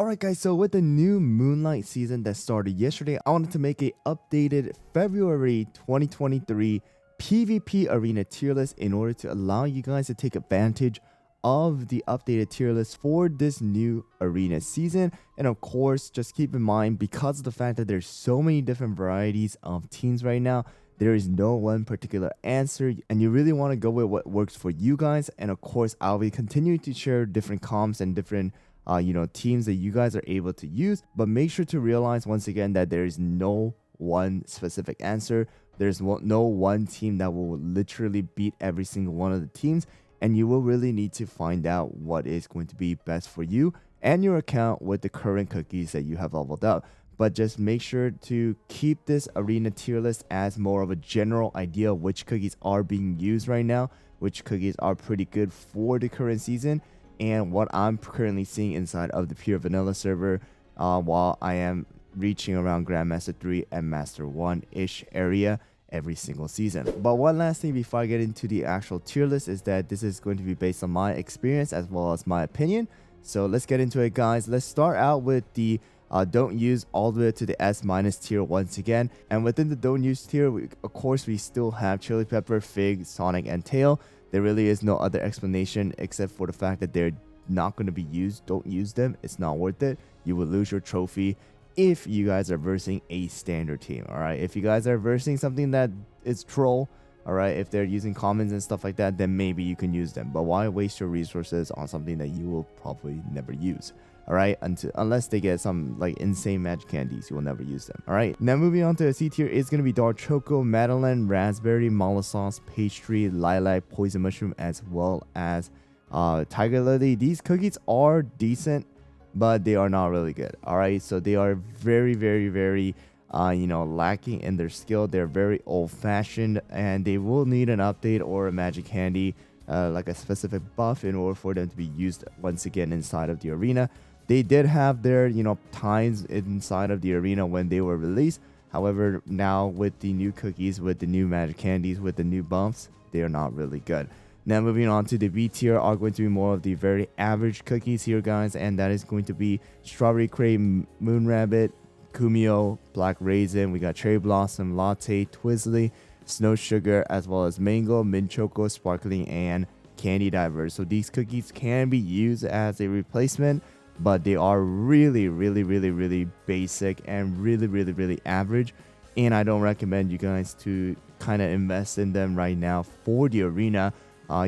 Alright guys, so with the new Moonlight season that started yesterday, I wanted to make a updated February 2023 PvP arena tier list in order to allow you guys to take advantage of the updated tier list for this new arena season. And of course, just keep in mind, because of the fact that there's so many different varieties of teams right now, there is no one particular answer, and you really want to go with what works for you guys. And of course, I'll be continuing to share different comps and different teams that you guys are able to use. But make sure to realize once again that there is no one specific answer. There's no one team that will literally beat every single one of the teams, and you will really need to find out what is going to be best for you and your account with the current cookies that you have leveled up. But just make sure to keep this arena tier list as more of a general idea of which cookies are being used right now, which cookies are pretty good for the current season, and what I'm currently seeing inside of the pure vanilla server while I am reaching around Grandmaster 3 and Master 1-ish area every single season. But one last thing before I get into the actual tier list is that this is going to be based on my experience as well as my opinion. So let's get into it, guys. Let's start out with the don't use all the way to the S- tier once again. And within the don't use tier, of course, we still have Chili Pepper, Fig, Sonic, and Tail. There really is no other explanation except for the fact that they're not going to be used. Don't use them. It's not worth it. You will lose your trophy if you guys are versing a standard team. All right. If you guys are versing something that is troll, all right, if they're using commons and stuff like that, then maybe you can use them. But why waste your resources on something that you will probably never use? All right, unless they get some like insane magic candies, you will never use them. All right, now moving on to the C tier is going to be dark choco, madeleine, raspberry, mala sauce, pastry, lilac, poison mushroom, as well as tiger lily. These cookies are decent, but they are not really good. All right, so they are very lacking in their skill. They're very old-fashioned, and they will need an update or a magic candy, like a specific buff, in order for them to be used once again inside of the arena. They did have their times inside of the arena when they were released. However, now with the new cookies, with the new magic candies, with the new buffs, they are not really good. Now moving on to the B tier are going to be more of the very average cookies here, guys, and that is going to be strawberry cream, moon rabbit, kumio, black raisin. We got cherry blossom, latte, twizzly, snow sugar, as well as mango, mint choco, sparkling, and candy diver. So these cookies can be used as a replacement, but they are really basic and really average, and I don't recommend you guys to kind of invest in them right now for the arena.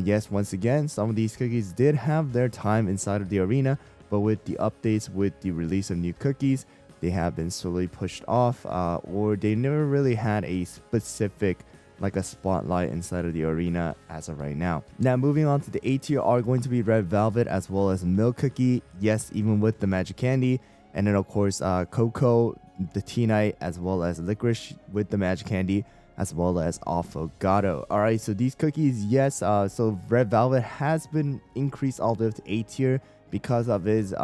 Yes, once again, some of these cookies did have their time inside of the arena, but with the updates, with the release of new cookies, they have been slowly pushed off, or they never really had a specific like a spotlight inside of the arena as of right now. Now moving on to the A tier are going to be red velvet as well as milk cookie, yes, even with the magic candy, and then of course cocoa, the tea night, as well as licorice with the magic candy, as well as affogato. All right, so these cookies, yes, so red velvet has been increased all the way to A tier because of his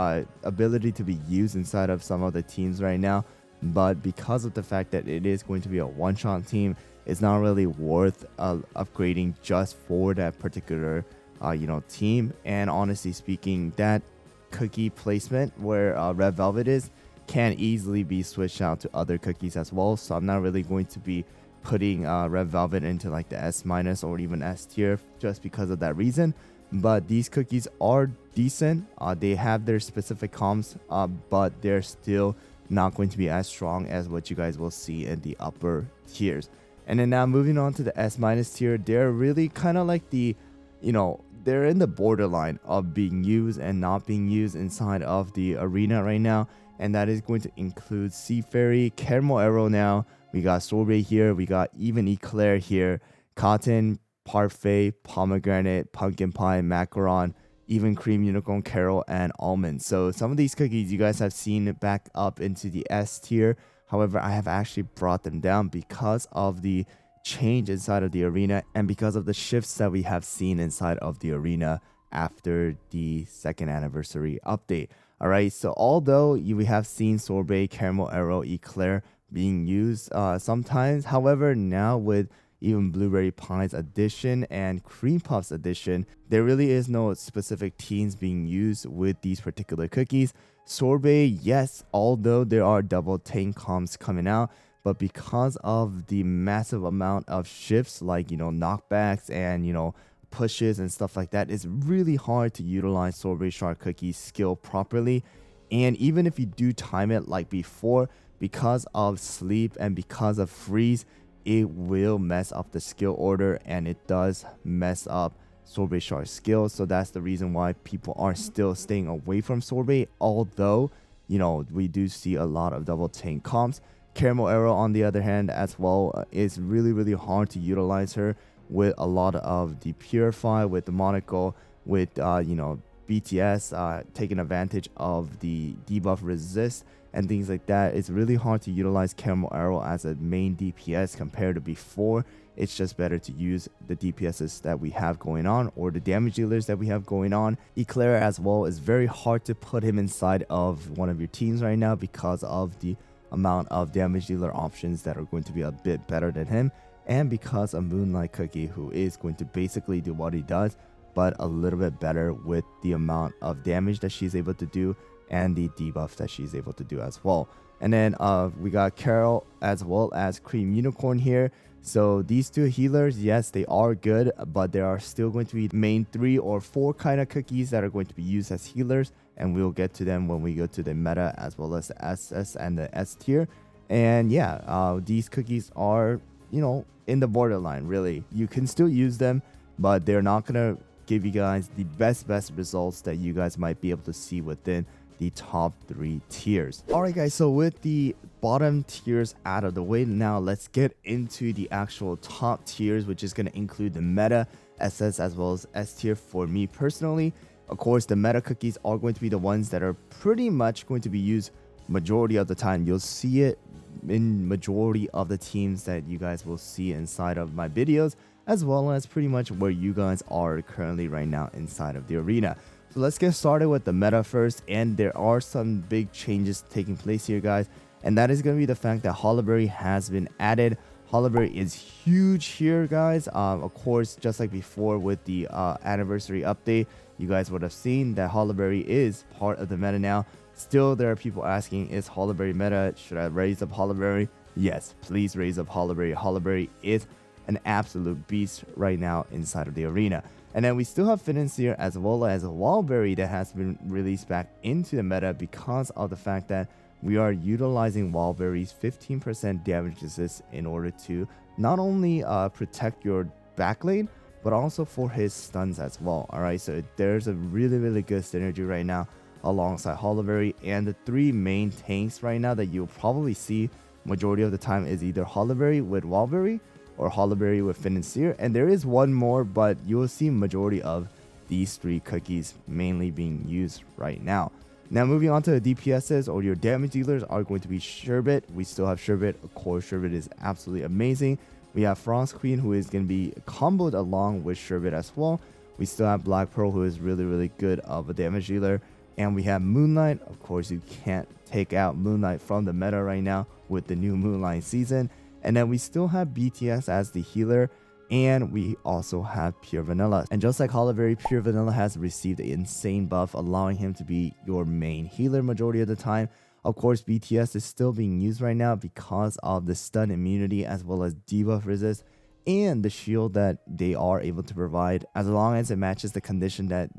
ability to be used inside of some of the teams right now, but because of the fact that it is going to be a one-shot team, it's not really worth upgrading just for that particular team. And honestly speaking, that cookie placement where red velvet is can easily be switched out to other cookies as well, so I'm not really going to be putting red velvet into like the S- or even S tier just because of that reason. But these cookies are decent. They have their specific comps, but they're still not going to be as strong as what you guys will see in the upper tiers. And then now moving on to the S- tier, they're really kind of like the, they're in the borderline of being used and not being used inside of the arena right now. And that is going to include Sea Fairy, Caramel Arrow now. We got Sorbet here. We got even Eclair here. Cotton, Parfait, Pomegranate, Pumpkin Pie, Macaron, even Cream Unicorn Carol, and Almond. So some of these cookies you guys have seen back up into the S tier. However, I have actually brought them down because of the change inside of the arena and because of the shifts that we have seen inside of the arena after the 2nd anniversary update. All right, so although we have seen Sorbet, Caramel Arrow, Eclair being used sometimes, however, now with even Blueberry Pies edition and Cream Puffs edition, there really is no specific teams being used with these particular cookies. Sorbet, yes, although there are double tank comps coming out, but because of the massive amount of shifts like, knockbacks and, pushes and stuff like that, it's really hard to utilize Sorbet Shark Cookie's skill properly. And even if you do time it like before, because of sleep and because of freeze, it will mess up the skill order, and it does mess up Sorbet Shark's skill. So that's the reason why people are still staying away from Sorbet, although, we do see a lot of double tank comps. Caramel Arrow, on the other hand, as well, is really, really hard to utilize her with a lot of the Purify, with the Monaco, with, BTS taking advantage of the debuff resist and things like that. It's really hard to utilize Caramel Arrow as a main DPS compared to before. It's just better to use the DPSs that we have going on, or the damage dealers that we have going on. Eclair as well is very hard to put him inside of one of your teams right now because of the amount of damage dealer options that are going to be a bit better than him, and because of Moonlight Cookie, who is going to basically do what he does, but a little bit better with the amount of damage that she's able to do and the debuff that she's able to do as well. And then we got Carol as well as Cream Unicorn here. So these two healers, yes, they are good, but there are still going to be main 3 or 4 kind of cookies that are going to be used as healers, and we'll get to them when we go to the meta as well as the SS and the S tier. And yeah, these cookies are, in the borderline, really. You can still use them, but they're not gonna give you guys the best results that you guys might be able to see within the top 3 tiers. Alright guys, so with the bottom tiers out of the way, now let's get into the actual top tiers, which is going to include the meta, SS, as well as S tier for me personally. Of course, the meta cookies are going to be the ones that are pretty much going to be used majority of the time. You'll see it in majority of the teams that you guys will see inside of my videos, as well as pretty much where you guys are currently right now inside of the arena. So let's get started with the meta first, and there are some big changes taking place here, guys, and that is going to be the fact that Holleberry has been added. Holleberry is huge here, guys. Of course, just like before with the anniversary update, you guys would have seen that Holleberry is part of the meta now. Still, there are people asking, is Holleberry meta? Should I raise up Holleberry? Yes, please raise up Holleberry. Holleberry is an absolute beast right now inside of the arena. And then we still have Financier as well as Wildberry that has been released back into the meta because of the fact that we are utilizing Wildberry's 15% damage resist in order to not only protect your backlane, but also for his stuns as well. Alright, so there's a really good synergy right now alongside Holleberry, and the 3 main tanks right now that you'll probably see majority of the time is either Holleberry with Wildberry or Holleberry with Financier, and there is one more, but you will see majority of these 3 cookies mainly being used right now. Now moving on to the DPSs, or your damage dealers, are going to be Sherbet. We still have Sherbet. Of course, Sherbet is absolutely amazing. We have Frost Queen, who is going to be comboed along with Sherbet as well. We still have Black Pearl, who is really good of a damage dealer. And we have Moonlight. Of course, you can't take out Moonlight from the meta right now with the new Moonlight season. And then we still have BTS as the healer, and we also have Pure Vanilla. And just like Holleberry, Pure Vanilla has received an insane buff, allowing him to be your main healer majority of the time. Of course, BTS is still being used right now because of the stun immunity as well as debuff resist and the shield that they are able to provide, as long as it matches the condition that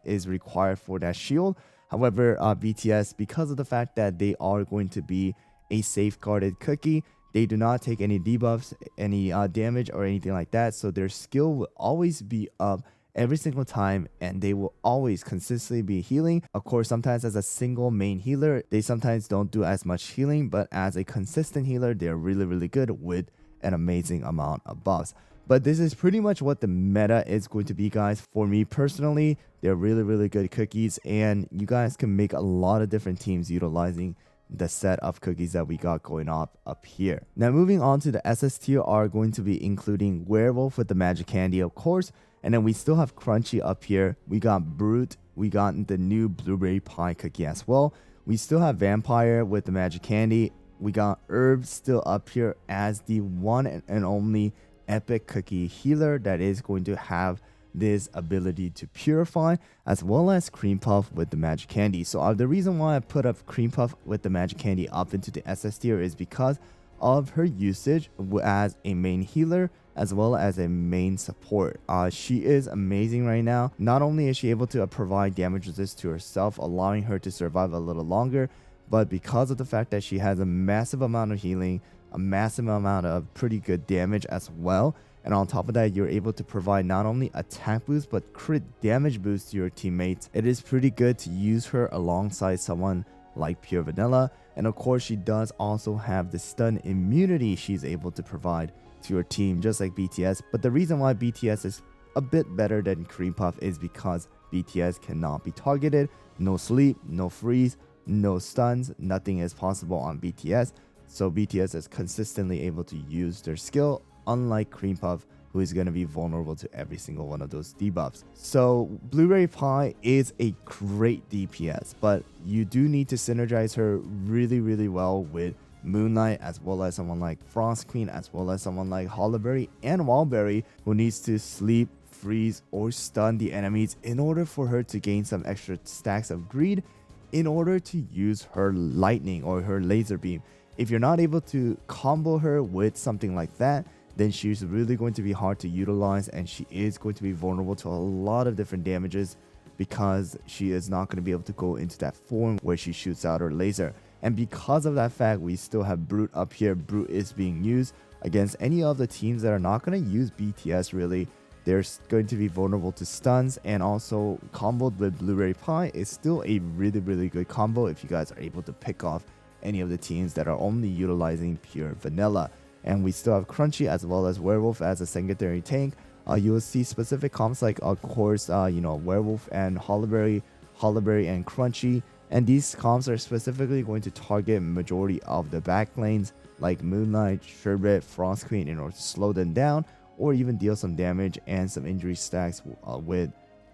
is required for that shield. However, BTS, because of the fact that they are going to be a safeguarded cookie, they do not take any debuffs, any damage or anything like that, so their skill will always be up every single time, and they will always consistently be healing. Of course, sometimes as a single main healer, they sometimes don't do as much healing, but as a consistent healer, they're really good with an amazing amount of buffs. But this is pretty much what the meta is going to be, guys. For me personally, they're really good cookies, and you guys can make a lot of different teams utilizing the set of cookies that we got going up here. Now moving on to the SS tier are going to be including Werewolf with the Magic Candy, of course, and then we still have Crunchy up here. We got Brute, we got the new Blueberry Pie cookie as well. We still have Vampire with the Magic Candy. We got Herb still up here as the one and only epic cookie healer that is going to have this ability to purify, as well as Cream Puff with the Magic Candy. So the reason why I put up Cream Puff with the Magic Candy up into the SS tier is because of her usage as a main healer as well as a main support. She is amazing right now. Not only is she able to provide damage resist to herself, allowing her to survive a little longer, but because of the fact that she has a massive amount of healing, a massive amount of pretty good damage as well, and on top of that, you're able to provide not only attack boost but crit damage boost to your teammates. It is pretty good to use her alongside someone like Pure Vanilla. And of course, she does also have the stun immunity she's able to provide to your team, just like BTS. But the reason why BTS is a bit better than Cream Puff is because BTS cannot be targeted. No sleep, no freeze, no stuns, nothing is possible on BTS. So BTS is consistently able to use their skill, unlike Cream Puff, who is going to be vulnerable to every single one of those debuffs. So Blueberry Pie is a great DPS, but you do need to synergize her really well with Moonlight, as well as someone like Frost Queen, as well as someone like Hollyberry and Wallberry, who needs to sleep, freeze, or stun the enemies in order for her to gain some extra stacks of greed in order to use her lightning or her laser beam. If you're not able to combo her with something like that, then she's really going to be hard to utilize, and she is going to be vulnerable to a lot of different damages because she is not going to be able to go into that form where she shoots out her laser. And because of that fact, we still have Brute up here. Brute is being used against any of the teams that are not going to use BTS really. They're going to be vulnerable to stuns, and also comboed with Blueberry Pie is still a really good combo if you guys are able to pick off any of the teams that are only utilizing Pure Vanilla. And we still have Crunchy as well as Werewolf as a secondary tank. You will see specific comps like, of course, Werewolf and Hollyberry and Crunchy. And these comps are specifically going to target majority of the back lanes like Moonlight, Sherbet, Frost Queen in order to slow them down or even deal some damage and some injury stacks with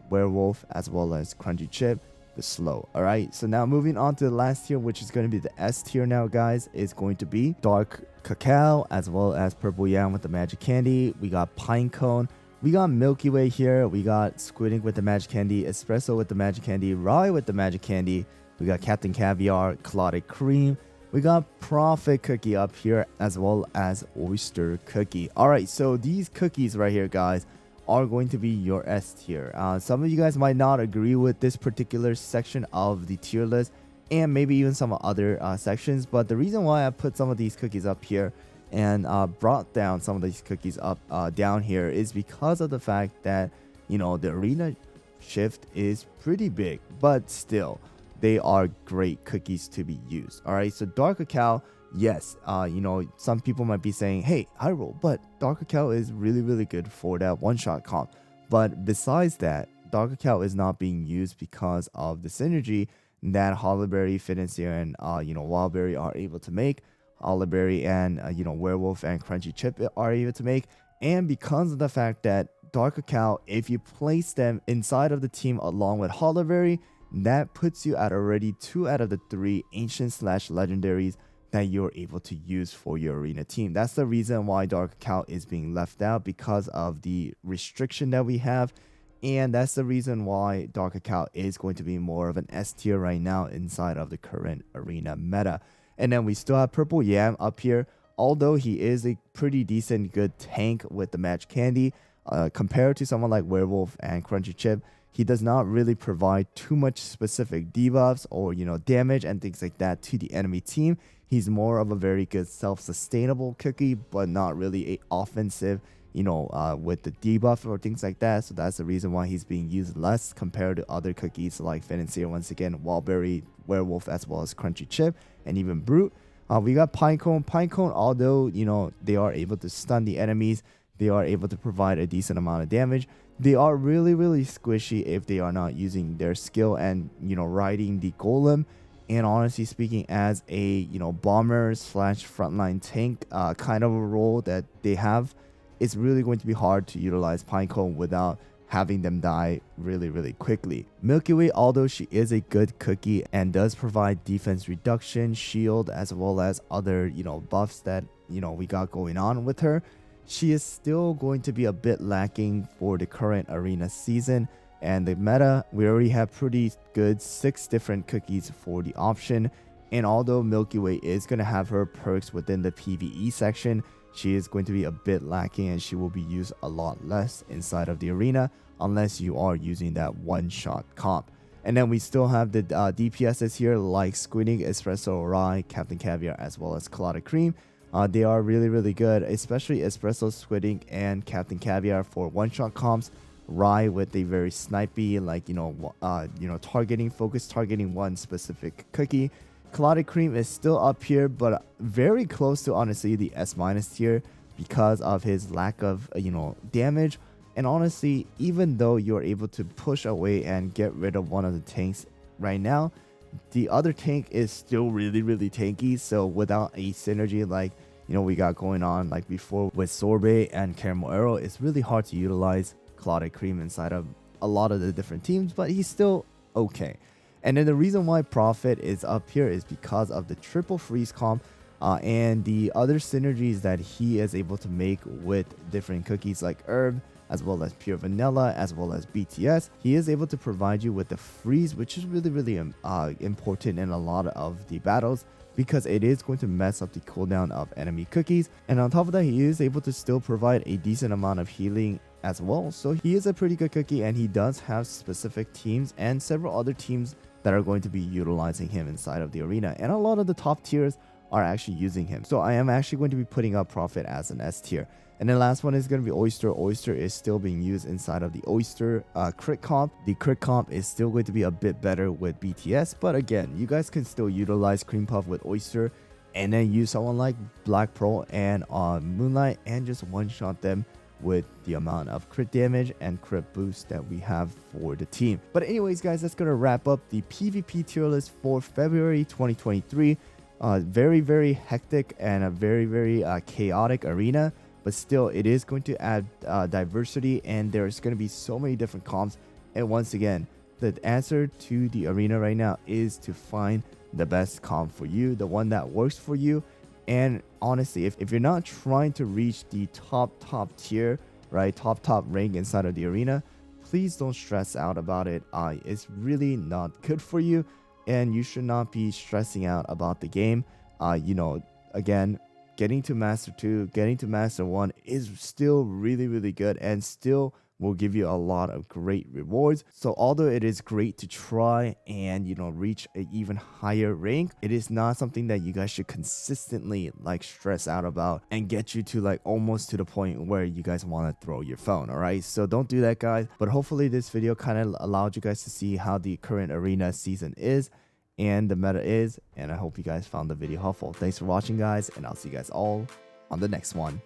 Werewolf as well as Crunchy Chip, the slow. Alright, so now moving on to the last tier, which is going to be the S tier now, guys, is going to be Dark Cacao as well as Purple Yam with the Magic Candy. We got Pinecone. We got Milky Way here. We got Squid Ink with the Magic Candy, Espresso with the Magic Candy, Rye with the Magic Candy. We got Captain Caviar, Clotted Cream. We got Prophet Cookie up here as well as Oyster Cookie. Alright, so these cookies right here, guys, are going to be your S tier. Some of you guys might not agree with this particular section of the tier list and maybe even some other sections, but the reason why I put some of these cookies up here and brought down some of these cookies up down here is because of the fact that, you know, the arena shift is pretty big, but still they are great cookies to be used. All right, so Dark Cacao, yes, some people might be saying, hey, HyRoll, but Dark Cacao is really good for that one-shot comp. But besides that, Dark Cacao is not being used because of the synergy that Hollyberry, Financier, and Wildberry are able to make. Hollyberry and Werewolf and Crunchy Chip are able to make, and because of the fact that Dark Cacao, if you place them inside of the team along with Hollyberry, that puts you at already 2 out of the 3 ancient / legendaries that you're able to use for your arena team. That's the reason why Dark Cacao is being left out, because of the restriction that we have. And that's the reason why Dark Cacao is going to be more of an S tier right now inside of the current arena meta. And then we still have Purple Yam up here. Although he is a pretty decent good tank with the Magic Candy, compared to someone like Werewolf and Crunchy Chip, he does not really provide too much specific debuffs or damage and things like that to the enemy team. He's more of a very good self-sustainable cookie, but not really a offensive, with the debuff or things like that. So that's the reason why he's being used less compared to other cookies like Financier, once again, Wallberry, Werewolf, as well as Crunchy Chip, and even Brute. We got Pinecone. Pinecone, although, they are able to stun the enemies, they are able to provide a decent amount of damage. They are really squishy if they are not using their skill and, riding the golem. And honestly speaking, as a, bomber / frontline tank kind of a role that they have, it's really going to be hard to utilize Pinecone without having them die really quickly. Milky Way, although she is a good cookie and does provide defense reduction, shield, as well as other, buffs that, we got going on with her, she is still going to be a bit lacking for the current arena season. And the meta, we already have pretty good 6 different cookies for the option. And although Milky Way is going to have her perks within the PvE section, she is going to be a bit lacking and she will be used a lot less inside of the arena unless you are using that one-shot comp. And then we still have the DPSs here like Squinting, Espresso Rye, Captain Caviar, as well as Clotted Cream. They are really good, especially Espresso, Squinting, and Captain Caviar for one-shot comps. Rye with a very snipey, like focus targeting one specific cookie. Clotted Cream is still up here, but very close to honestly the S- tier because of his lack of damage. And honestly, even though you're able to push away and get rid of one of the tanks right now, the other tank is still really tanky. So without a synergy like we got going on like before with Sorbet and Caramel Arrow, it's really hard to utilize Clotted Cream inside of a lot of the different teams, but he's still okay. And then the reason why Prophet is up here is because of the triple freeze comp and the other synergies that he is able to make with different cookies like Herb, as well as Pure Vanilla, as well as BTS. He is able to provide you with the freeze, which is really important in a lot of the battles, because it is going to mess up the cooldown of enemy cookies. And on top of that, he is able to still provide a decent amount of healing as well. So he is a pretty good cookie, and he does have specific teams and several other teams that are going to be utilizing him inside of the arena. And a lot of the top tiers are actually using him. So I am actually going to be putting up Prophet as an S tier. And the last one is going to be Oyster. Oyster is still being used inside of the Oyster crit comp. The crit comp is still going to be a bit better with BTS. But again, you guys can still utilize Cream Puff with Oyster and then use someone like Black Pearl and Moonlight and just one-shot them with the amount of crit damage and crit boost that we have for the team. But anyways, guys, that's going to wrap up the PvP tier list for February 2023. Very hectic and a very chaotic arena. But still, it is going to add diversity, and there's going to be so many different comps. And once again, the answer to the arena right now is to find the best comp for you, the one that works for you. And honestly, if you're not trying to reach the top tier, right, top rank inside of the arena, please don't stress out about it. It's really not good for you, and you should not be stressing out about the game. Again, getting to Master 2, getting to Master 1 is still really good and still will give you a lot of great rewards. So although it is great to try and reach an even higher rank, it is not something that you guys should consistently like stress out about and get you to like almost to the point where you guys want to throw your phone. All right, so don't do that, guys. But hopefully this video kind of allowed you guys to see how the current arena season is and the meta is, and I hope you guys found the video helpful. Thanks for watching, guys, and I'll see you guys all on the next one.